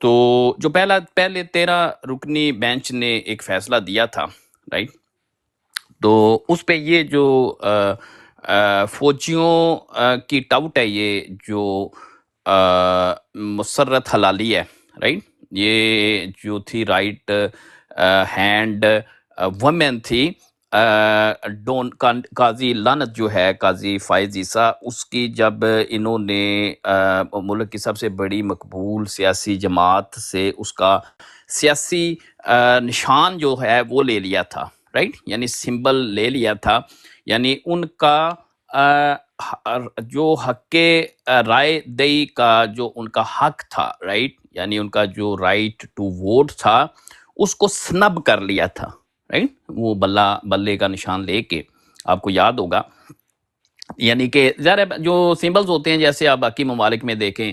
تو جو پہلے 13 رکنی بینچ نے ایک فیصلہ دیا تھا، رائٹ، تو اس پہ یہ جو فوجیوں کی ٹاؤٹ ہے، یہ جو مسرت حلالی ہے، رائٹ، یہ جو تھی رائٹ ہینڈ وومن تھی، قاضی لعنت جو ہے، قاضی فائز عیسیٰ، اس کی جب انہوں نے ملک کی سب سے بڑی مقبول سیاسی جماعت سے اس کا سیاسی نشان جو ہے وہ لے لیا تھا، رائٹ، یعنی سمبل لے لیا تھا، یعنی ان کا جو حق رائے دہی کا جو ان کا حق تھا، رائٹ، یعنی ان کا جو رائٹ ٹو ووٹ تھا، اس کو سنب کر لیا تھا، رائٹ، وہ بلے کا نشان لے کے، آپ کو یاد ہوگا، یعنی کہ ظاہر جو سمبلز ہوتے ہیں، جیسے آپ باقی ممالک میں دیکھیں،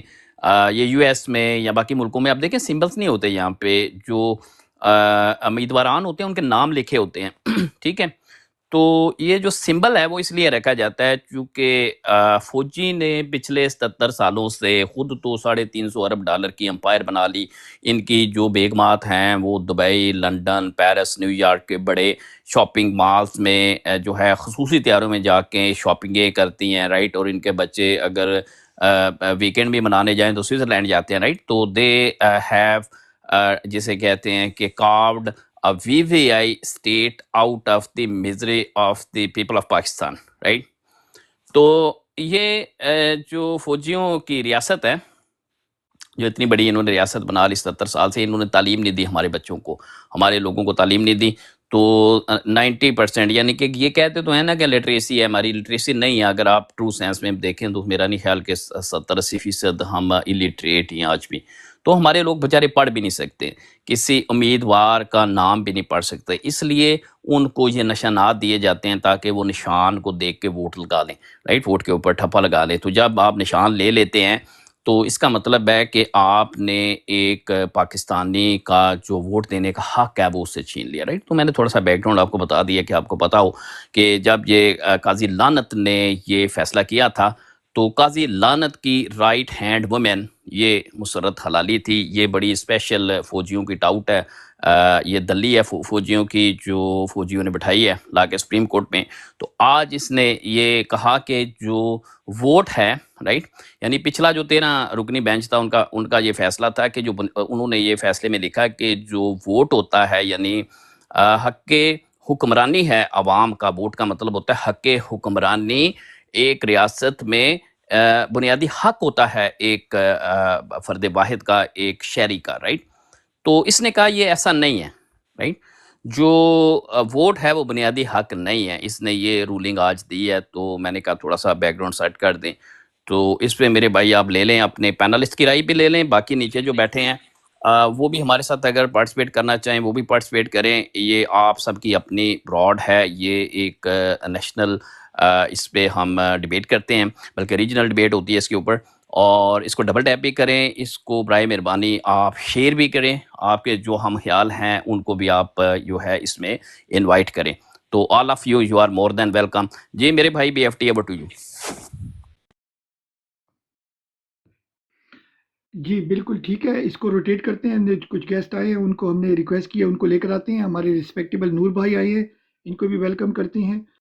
یہ یو ایس میں یا باقی ملکوں میں آپ دیکھیں سمبلز نہیں ہوتے، یہاں پہ جو امیدواران ہوتے ہیں ان کے نام لکھے ہوتے ہیں ٹھیک ہے، تو یہ جو سمبل ہے وہ اس لیے رکھا جاتا ہے چونکہ فوجی نے پچھلے 77 سالوں سے خود تو $350 ارب کی امپائر بنا لی، ان کی جو بیگمات ہیں وہ Dubai, London, Paris, new York کے بڑے شاپنگ مالز میں جو ہے خصوصی تیاروں میں جا کے شاپنگیں کرتی ہیں، رائٹ، اور ان کے بچے اگر ویکینڈ بھی منانے جائیں تو سوئٹزرلینڈ جاتے ہیں، رائٹ، تو دے ہیو جسے کہتے ہیں کہ کاروڈ we we I state out of the misery of the people of Pakistan, right, تو یہ جو فوجیوں کی ریاست ہے، جو اتنی بڑی انہوں نے ریاست بنا لی 77 سال سے، انہوں نے تعلیم نہیں دی ہمارے بچوں کو، ہمارے لوگوں کو تعلیم نہیں دی، تو 90%، یعنی کہ یہ کہتے تو ہیں نا کہ لٹریسی ہے، ہماری لٹریسی نہیں ہے، اگر آپ ٹرو سینس میں دیکھیں تو میرا نہیں خیال کہ 70-80% ہم الٹریٹ ہیں آج بھی، تو ہمارے لوگ بیچارے پڑھ بھی نہیں سکتے، کسی امیدوار کا نام بھی نہیں پڑھ سکتے، اس لیے ان کو یہ نشانات دیے جاتے ہیں تاکہ وہ نشان کو دیکھ کے ووٹ لگا لیں، رائٹ، ووٹ کے اوپر ٹھپا لگا لیں، تو جب آپ نشان لے لیتے ہیں تو اس کا مطلب ہے کہ آپ نے ایک پاکستانی کا جو ووٹ دینے کا حق ہے وہ اس سے چھین لیا، رائٹ، تو میں نے تھوڑا سا بیک گراؤنڈ آپ کو بتا دیا کہ آپ کو پتا ہو کہ جب یہ قاضی لعنت نے یہ فیصلہ کیا تھا تو قاضی لعنت کی رائٹ ہینڈ وومن یہ مسرت حلالی تھی، یہ بڑی اسپیشل فوجیوں کی ٹاؤٹ ہے، یہ دلی ہے فوجیوں کی، جو فوجیوں نے بٹھائی ہے لا کے سپریم کورٹ میں، تو آج اس نے یہ کہا کہ جو ووٹ ہے، رائٹ، یعنی پچھلا جو 13 رکنی بینچ تھا ان کا یہ فیصلہ تھا کہ جو انہوں نے یہ فیصلے میں لکھا کہ جو ووٹ ہوتا ہے، یعنی حق حکمرانی ہے، عوام کا ووٹ کا مطلب ہوتا ہے حق حکمرانی، ایک ریاست میں بنیادی حق ہوتا ہے ایک فرد واحد کا، ایک شہری کا، رائٹ، تو اس نے کہا یہ ایسا نہیں ہے، رائٹ، جو ووٹ ہے وہ بنیادی حق نہیں ہے، اس نے یہ رولنگ آج دی ہے، تو میں نے کہا تھوڑا سا بیک گراؤنڈ سیٹ کر دیں، تو اس پہ میرے بھائی آپ لے لیں، اپنے پینلسٹ کی رائے بھی لے لیں، باقی نیچے جو بیٹھے ہیں وہ بھی ہمارے ساتھ اگر پارٹیسپیٹ کرنا چاہیں وہ بھی پارٹیسپیٹ کریں، یہ آپ سب کی اپنی براڈ ہے، یہ ایک نیشنل اس پہ ہم ڈیبیٹ کرتے ہیں، بلکہ ریجنل ڈیبیٹ ہوتی ہے اس کے اوپر، اور اس کو ڈبل ٹیپ بھی کریں، اس کو برائے مہربانی آپ شیئر بھی کریں، آپ کے جو ہم خیال ہیں ان کو بھی آپ جو ہے اس میں انوائٹ کریں، تو all of you you are more than welcome, جی میرے بھائی B F T over to you. جی بالکل ٹھیک ہے، اس کو روٹیٹ کرتے ہیں، کچھ گیسٹ آئے ہیں ان کو ہم نے ریکویسٹ کیا، ان کو لے کر آتے ہیں، ہمارے ریسپیکٹیبل نور بھائی آئے ہیں، ان کو بھی ویلکم کرتے ہیں۔